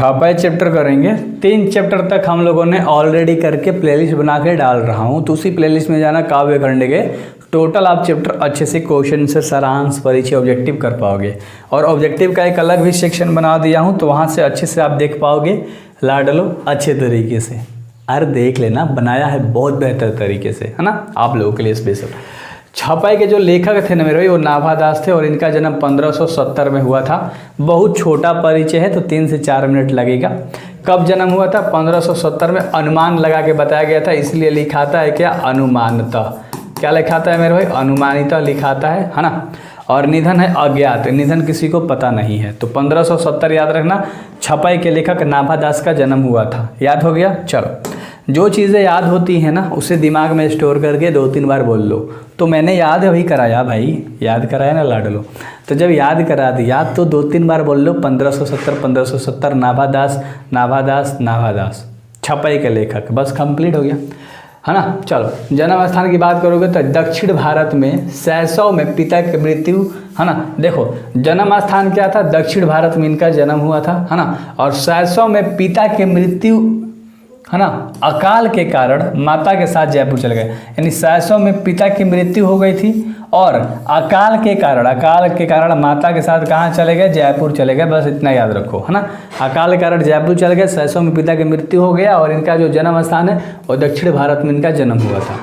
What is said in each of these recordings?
छपाई चैप्टर करेंगे। 3 चैप्टर तक हम लोगों ने ऑलरेडी करके प्लेलिस्ट बना के डाल रहा हूँ, तो उसी प्लेलिस्ट में जाना काव्य खंड के टोटल आप चैप्टर अच्छे से क्वेश्चन से सारांश परिचय ऑब्जेक्टिव कर पाओगे। और ऑब्जेक्टिव का एक अलग भी सेक्शन बना दिया हूँ, तो वहाँ से अच्छे से आप देख पाओगे लाडलो अच्छे तरीके से। अरे देख लेना, बनाया है बहुत बेहतर तरीके से, है ना, आप लोगों के लिए स्पेशल। छपाई के जो लेखक थे ना मेरे भाई, वो नाभादास थे और इनका जन्म 1570 में हुआ था। बहुत छोटा परिचय है, तो 3 से 4 मिनट लगेगा। कब जन्म हुआ था? 1570 में। अनुमान लगा के बताया गया था, इसलिए लिखाता है क्या? अनुमानतः। क्या लिखाता है मेरे भाई? अनुमानितः लिखाता है ना। और निधन है अज्ञात, निधन किसी को पता नहीं है। तो 1570 याद रखना, छपाई के लेखक नाभादास का जन्म हुआ था। याद हो गया? चलो, जो चीज़ें याद होती हैं ना, उसे दिमाग में स्टोर करके 2-3 बार बोल लो। तो मैंने याद अभी कराया भाई, याद कराया ना लाडलो। तो जब याद करा दिया तो 2-3 बार बोल लो 1570 नाभादास नाभादास नाभादास, छपाई के लेखक, बस कंप्लीट हो गया, है ना। चलो, जन्म स्थान की बात करोगे तो दक्षिण भारत में शैशव में पिता की मृत्यु, है ना। देखो, जन्म स्थान क्या था? दक्षिण भारत में इनका जन्म हुआ था, है ना। और शैशव में पिता की मृत्यु, है ना, अकाल के कारण माता के साथ जयपुर चले गए। यानी शैशव में पिता की मृत्यु हो गई थी और अकाल के कारण माता के साथ कहाँ चले गए? जयपुर चले गए। बस इतना याद रखो, है ना। अकाल के कारण जयपुर चले गए, शैशव में पिता की मृत्यु हो गया और इनका जो जन्म स्थान है वो दक्षिण भारत में इनका जन्म हुआ था।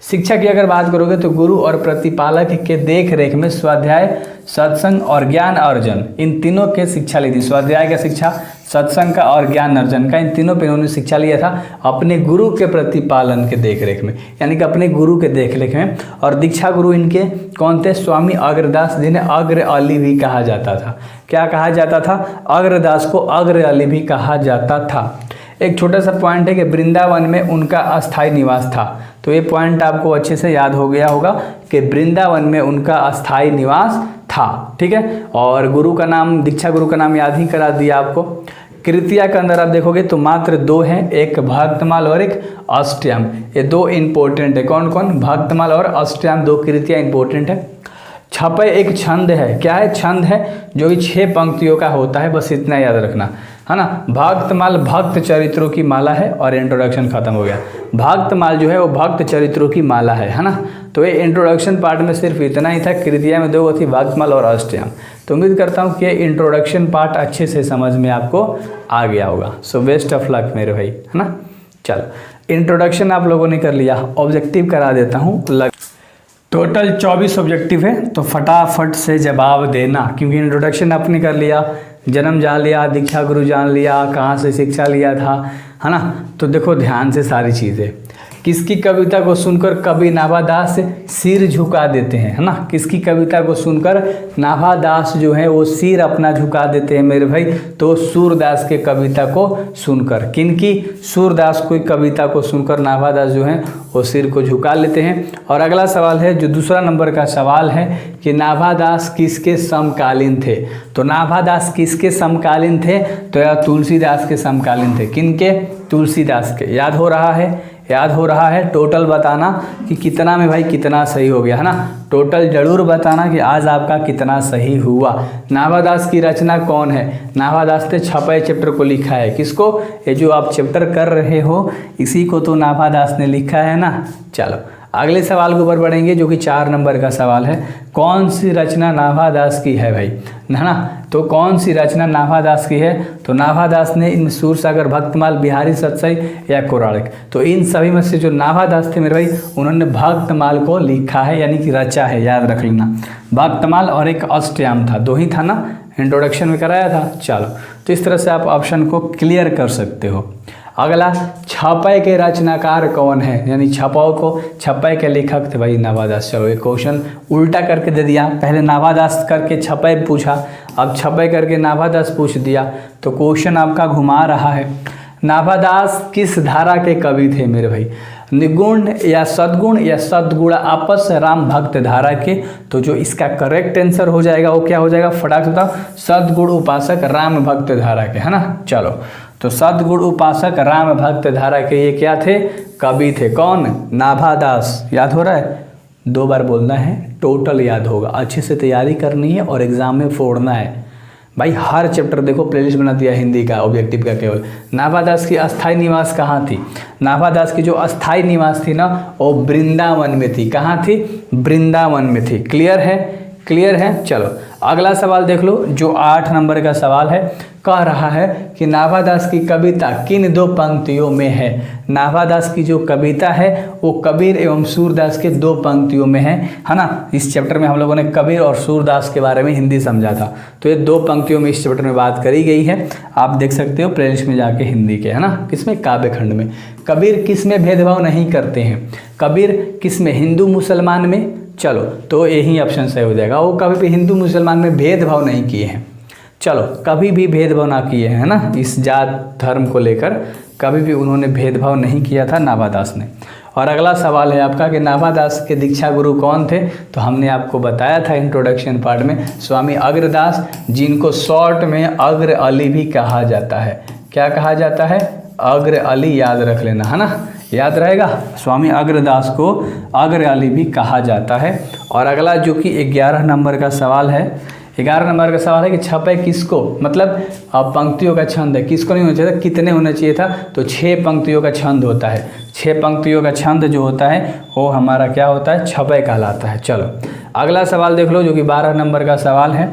शिक्षा की अगर बात करोगे तो गुरु और प्रतिपालक के देख रेख में स्वाध्याय, सत्संग और ज्ञान अर्जन, इन तीनों के शिक्षा ली थी। स्वाध्याय का शिक्षा, सत्संग का और ज्ञान अर्जन का, इन तीनों पे इन्होंने शिक्षा लिया था अपने गुरु के प्रतिपालन के देख रेख में, यानी कि अपने गुरु के देख रेख में। और दीक्षा गुरु इनके कौन थे? स्वामी अग्रदास, जिन्हें अग्र अली भी कहा जाता था। क्या कहा जाता था? अग्रदास को अग्र अली भी कहा जाता था। एक छोटा सा पॉइंट है कि वृंदावन में उनका अस्थायी निवास था। तो ये पॉइंट आपको अच्छे से याद हो गया होगा कि वृंदावन में उनका अस्थायी निवास था, ठीक है। और गुरु का नाम, दीक्षा गुरु का नाम याद ही करा दिया आपको। कृतिया के अंदर आप देखोगे तो मात्र 2 हैं, एक भक्तमाल और एक अष्टयाम। ये 2 इंपॉर्टेंट है। कौन कौन? भक्तमाल और अष्टयाम, 2 कृतियाँ इंपॉर्टेंट है। छपाई एक छंद है। क्या है? छंद है, जो कि 6 पंक्तियों का होता है, बस इतना याद रखना, है ना। भक्तमाल भक्त चरित्रों की माला है और इंट्रोडक्शन खत्म हो गया। भक्तमाल जो है वो भक्त चरित्रों की माला है ना। तो ये इंट्रोडक्शन पार्ट में सिर्फ इतना ही था। कृतिया में 2 थी, भक्तमाल और अष्टयाम। तो उम्मीद करता हूँ कि इंट्रोडक्शन पार्ट अच्छे से समझ में आपको आ गया होगा। सो बेस्ट ऑफ लक मेरे भाई, है ना। चलो, इंट्रोडक्शन आप लोगों ने कर लिया, ऑब्जेक्टिव करा देता हूँ। टोटल 24 ऑब्जेक्टिव है, तो फटाफट से जवाब देना, क्योंकि इंट्रोडक्शन आपने कर लिया, जन्म जान लिया, दीक्षा गुरु जान लिया, कहाँ से शिक्षा लिया था, है ना। तो देखो ध्यान से सारी चीज़ें। किसकी कविता को सुनकर कवि नाभादास सिर झुका देते हैं, है ना। किसकी कविता को सुनकर नाभादास जो है वो सिर अपना झुका देते हैं मेरे भाई? तो सूरदास के कविता को सुनकर। किनकी? सूरदास की कविता को सुनकर नाभादास जो है वो सिर को झुका लेते हैं। और अगला सवाल है, जो दूसरा नंबर का सवाल है कि नाभादास किसके समकालीन थे? तो नाभादास किसके समकालीन थे? तो यह तुलसीदास के समकालीन थे। किनके? तुलसीदास के। याद हो रहा है? याद हो रहा है? टोटल बताना कि कितना में भाई कितना सही हो गया, है ना। टोटल जरूर बताना कि आज आपका कितना सही हुआ। नाभादास की रचना कौन है? नाभादास ने छपाई चैप्टर को लिखा है। किसको? ये जो आप चैप्टर कर रहे हो इसी को तो नाभादास ने लिखा है ना। चलो, अगले सवाल के ऊपर बढ़ेंगे, जो कि 4 नंबर का सवाल है। कौन सी रचना नाभादास की है भाई, है ना। तो कौन सी रचना नाभादास की है? तो नाभादास ने इन सूरसागर, भक्तमाल, बिहारी सतसई या कोराड़क, तो इन सभी में से जो नाभादास थे मेरे भाई, उन्होंने भक्तमाल को लिखा है, यानी कि रचा है। याद रख लेना, भक्तमाल और एक अष्टयाम था, 2 ही था ना, इंट्रोडक्शन में कराया था। चलो, तो इस तरह से आप ऑप्शन को क्लियर कर सकते हो। अगला, छपाई के रचनाकार कौन है? यानी छपाई के लेखक थे भाई नाभादास। चलो, एक क्वेश्चन उल्टा करके दे दिया। पहले नाभादास करके छपाई पूछा, अब छपाई करके नाभादास पूछ दिया, तो क्वेश्चन आपका घुमा रहा है। नाभादास किस धारा के कवि थे मेरे भाई? निगुण या सद्गुण या सद्गुण आपस राम भक्त धारा के? तो जो इसका करेक्ट आंसर हो जाएगा वो क्या हो जाएगा? फटाक से बताओ। सद्गुण उपासक राम भक्त धारा के, है ना। चलो, तो सद्गुण उपासक राम भक्त धारा के ये क्या थे? कवि थे। कौन? नाभादास। याद हो रहा है? 2 बार बोलना है, टोटल याद होगा। अच्छे से तैयारी करनी है और एग्जाम में फोड़ना है। भाई हर चैप्टर देखो प्लेलिस्ट बना दिया हिंदी का ऑब्जेक्टिव का केवल। नाभा दास की अस्थाई निवास कहाँ थी? नाभा दास की जो अस्थाई निवास थी ना वो वृंदावन में थी। कहाँ थी? वृंदावन में थी। क्लियर है? क्लियर है। चलो अगला सवाल देख लो, जो 8 नंबर का सवाल है, कह रहा है कि नाभा दास की कविता किन 2 पंक्तियों में है? नाभा दास की जो कविता है वो कबीर एवं सूरदास के 2 पंक्तियों में है ना। इस चैप्टर में हम लोगों ने कबीर और सूरदास के बारे में हिंदी समझा था, तो ये 2 पंक्तियों में इस चैप्टर में बात करी गई है। आप देख सकते हो प्लेलिस्ट में जाके हिंदी के, है ना। किसमें? काव्य खंड में। कबीर किस में भेदभाव नहीं करते हैं? कबीर किस में? हिंदू मुसलमान में। चलो तो यही ऑप्शन सही हो जाएगा। वो कभी भी हिंदू मुसलमान में भेदभाव नहीं किए हैं। चलो कभी भी भेदभाव ना किए हैं ना, इस जात धर्म को लेकर कभी भी उन्होंने भेदभाव नहीं किया था नाभा दास ने। और अगला सवाल है आपका कि नाभा दास के दीक्षा गुरु कौन थे? तो हमने आपको बताया था इंट्रोडक्शन पार्ट में, स्वामी अग्रदास, जिनको शॉर्ट में अग्र अली भी कहा जाता है। क्या कहा जाता है? अग्र अली, याद रख लेना, है ना, याद रहेगा। स्वामी अग्रदास को अग्र अली भी कहा जाता है। और अगला जो कि 11 नंबर का सवाल है, 11 नंबर का सवाल है कि छपे किसको, मतलब पंक्तियों का छंद है, किसको नहीं होना चाहिए था, कितने होना चाहिए था? तो 6 पंक्तियों का छंद होता है। 6 पंक्तियों का छंद जो होता है वो हमारा क्या होता है? छपे कहलाता है। चलो अगला सवाल देख लो, जो कि 12 नंबर का सवाल है।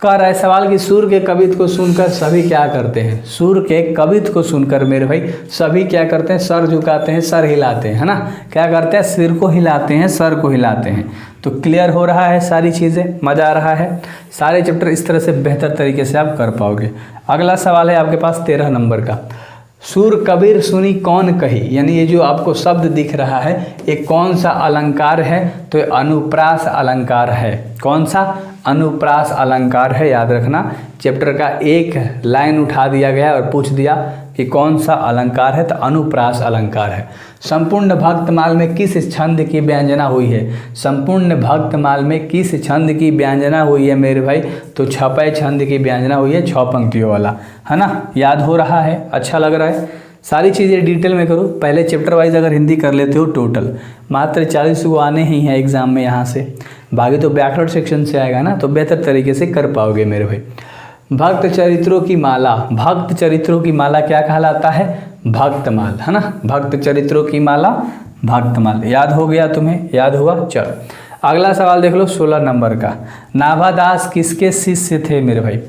कह रहा है सवाल कि सूर के कवित्व को सुनकर सभी क्या करते हैं? सूर के कवित्व को सुनकर मेरे भाई सभी क्या करते हैं? सर झुकाते हैं, सर हिलाते हैं, है ना। क्या करते हैं? सिर को हिलाते हैं, सर को हिलाते हैं। तो क्लियर हो रहा है सारी चीज़ें, मज़ा आ रहा है। सारे चैप्टर इस तरह से बेहतर तरीके से आप कर पाओगे। अगला सवाल है आपके पास 13 नंबर का। सूर कबीर सुनी कौन कही, यानी ये जो आपको शब्द दिख रहा है ये कौन सा अलंकार है? तो ये अनुप्रास अलंकार है। कौन सा? अनुप्रास अलंकार है, याद रखना। चैप्टर का एक लाइन उठा दिया गया और पूछ दिया कि कौन सा अलंकार है, तो अनुप्रास अलंकार है। संपूर्ण भक्तमाल में किस छंद की व्यंजना हुई है? संपूर्ण भक्तमाल में किस छंद की व्यंजना हुई है मेरे भाई? तो छपे छंद की व्यंजना हुई है, 6 पंक्तियों वाला, है ना। याद हो रहा है? अच्छा लग रहा है? सारी चीज़ें डिटेल में करो। पहले चैप्टर वाइज अगर हिंदी कर लेते हो टोटल मात्र 40 को आने ही हैं एग्जाम में यहाँ से, बाकी तो व्याकरण सेक्शन से आएगा ना, तो बेहतर तरीके से कर पाओगे मेरे भाई। भक्त चरित्रों की माला, भक्त चरित्रों की माला क्या कहलाता है? भक्तमाल, है ना। भक्त चरित्रों की माला भक्तमाल। याद हो गया तुम्हें? याद हुआ? चलो अगला सवाल देख लो 16 नंबर का। नाभा दास किसके शिष्य थे मेरे भाई?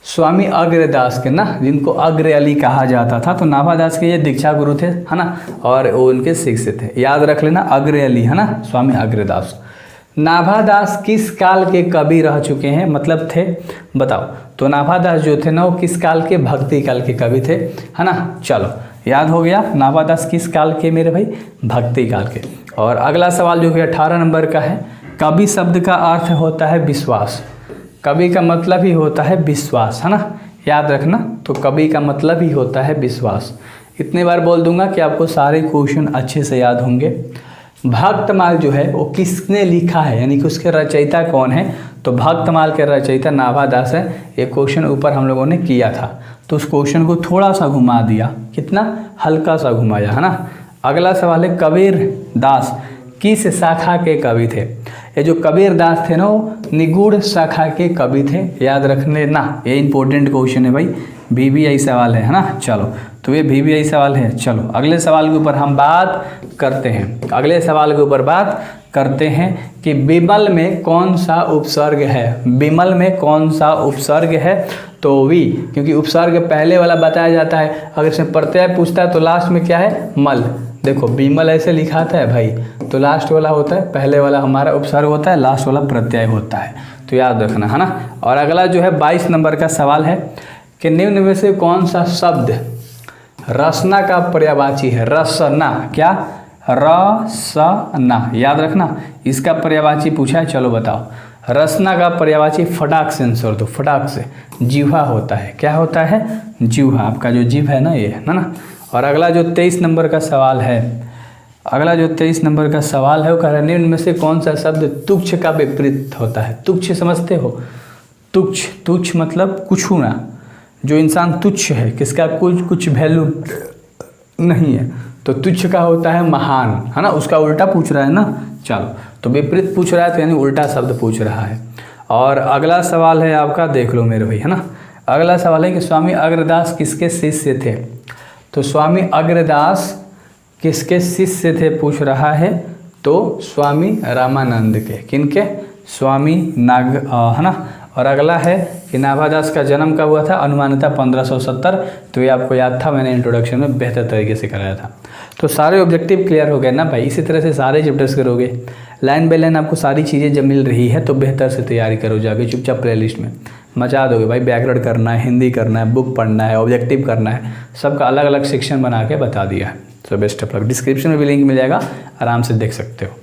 स्वामी अग्रदास के ना, जिनको अग्र अली कहा जाता था। तो नाभा दास के ये दीक्षा गुरु थे, है ना, और वो उनके शिष्य थे। याद रख लेना, अग्र अली, है ना, स्वामी अग्रदास। नाभा दास किस काल के कवि रह चुके हैं, मतलब थे? बताओ। तो नाभा दास जो थे ना वो किस काल के? भक्ति काल के कवि थे, है ना। चलो याद हो गया। नाभा दास किस काल के मेरे भाई? भक्ति काल के। और अगला सवाल जो कि 18 नंबर का है। कवि शब्द का अर्थ होता है विश्वास। कवि का मतलब ही होता है विश्वास, है ना, याद रखना। तो कवि का मतलब ही होता है विश्वास। इतने बार बोल दूंगा कि आपको सारे क्वेश्चन अच्छे से याद होंगे। भक्तमाल जो है वो किसने लिखा है, यानी कि उसके रचयिता कौन है? तो भक्तमाल के रचयिता नाभा दास है। एक क्वेश्चन ऊपर हम लोगों ने किया था, तो उस क्वेश्चन को थोड़ा सा घुमा दिया, कितना हल्का सा घुमाया, है ना। अगला सवाल है कबीर दास किस शाखा के कवि थे? ये जो कबीर दास थे ना वो निगूढ़ शाखा के कवि थे, याद रखने ना। ये इंपॉर्टेंट क्वेश्चन है भाई, VVI सवाल है ना। चलो तो ये VVI सवाल है। चलो अगले सवाल के ऊपर हम बात करते हैं। अगले सवाल के ऊपर बात करते हैं कि विमल में कौन सा उपसर्ग है? विमल में कौन सा उपसर्ग है? तो वी, क्योंकि उपसर्ग पहले वाला बताया जाता है। अगर इसमें प्रत्यय पूछता है तो लास्ट में क्या है? मल। देखो विमल ऐसे लिखाता है भाई, तो लास्ट वाला होता है, पहले वाला हमारा उपसर्ग होता है, लास्ट वाला प्रत्यय होता है। तो याद रखना, है ना। और अगला जो है 22 नंबर का सवाल है कि निम्न में से कौन सा शब्द रसना का पर्यायवाची है? रसना, क्या? रसना, याद रखना। इसका पर्यायवाची पूछा है, चलो बताओ। रसना का पर्यायवाची फटाक से आंसर दो, फटाक से। जिह्वा होता है, क्या होता है? जिह्वा। आपका जो जीभ है ना, ये है ना। और अगला जो 23 नंबर का सवाल है, अगला जो 23 नंबर का सवाल है वो कह रहा है निम्न में से कौन सा शब्द तुच्छ का विपरीत होता है? तुच्छ समझते हो? तुच्छ, तुच्छ मतलब कुछ ना, जो इंसान तुच्छ है, किसका कुछ वैल्यू नहीं है, तो तुच्छ का होता है महान, है ना। उसका उल्टा पूछ रहा है ना। चलो तो विपरीत पूछ रहा है तो यानी उल्टा शब्द पूछ रहा है। और अगला सवाल है आपका, देख लो मेरे भाई, है ना। अगला सवाल है कि स्वामी अग्रदास किसके शिष्य थे। तो स्वामी अग्रदास किसके शिष्य थे पूछ रहा है, तो स्वामी रामानंद के। किनके? स्वामी नाग, है ना। और अगला है कि नाभादास का जन्म कब हुआ था, अनुमानतः 1570। तो ये आपको याद था, मैंने इंट्रोडक्शन में बेहतर तरीके से कराया था। तो सारे ऑब्जेक्टिव क्लियर हो गए ना भाई। इसी तरह से सारे चैप्टर्स करोगे, लाइन बाय लाइन आपको सारी चीज़ें जब मिल रही है तो बेहतर से तैयारी करो, जाके चुपचाप प्लेलिस्ट में मचा दोगे भाई। व्याकरण करना है, हिंदी करना है, बुक पढ़ना है, ऑब्जेक्टिव करना है, सबका अलग अलग सेक्शन बना के बता दिया है। So best of luck. Description में भी लिंक मिल जाएगा, आराम से देख सकते हो।